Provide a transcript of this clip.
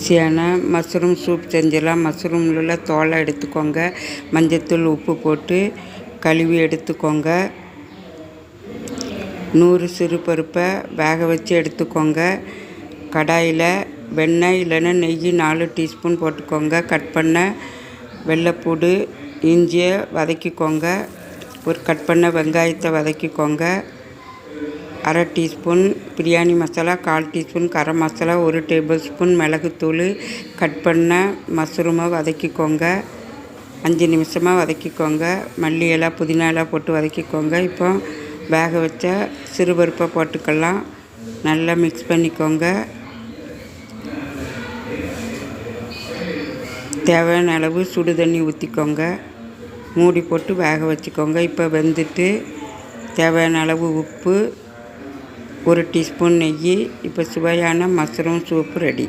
ஈஸியான mushroom soup செஞ்சிடலாம். மஷ்ரூமில் உள்ள தோலை எடுத்துக்கோங்க. மஞ்சத்தூள் உப்பு போட்டு கழுவி எடுத்துக்கோங்க. 100 சிறு பருப்பை வேக வச்சு எடுத்துக்கோங்க. கடாயில் வெண்ணெய் இல்லைன்னா நெய் 4 டீஸ்பூன் போட்டுக்கோங்க. கட் பண்ண வெள்ளைப்பூடு இஞ்சியை வதக்கிக்கோங்க. ஒரு கட் பண்ண வெங்காயத்தை வதக்கிக்கோங்க. 1/2 teaspoon biryani masala, 1/4 teaspoon garam masala, 1 table spoon மிளகுத்தூள், கட் பண்ண மஷ்ரூமை வதக்கிக்கோங்க. 5 நிமிஷமாக வதக்கிக்கோங்க. மல்லி இலை புதினா இலை போட்டு வதக்கிக்கோங்க. இப்போ வேக வச்ச சிறுபருப்பை போட்டுக்கலாம். நல்லா மிக்ஸ் பண்ணிக்கோங்க. தேவையான அளவு சுடு தண்ணி ஊற்றிக்கோங்க. மூடி போட்டு வேக வச்சுக்கோங்க. இப்போ வெந்துட்டு தேவையான அளவு உப்பு, 1 டீஸ்பூன் நெய். இப்போ சுவையான மஷ்ரூம் சூப் ரெடி.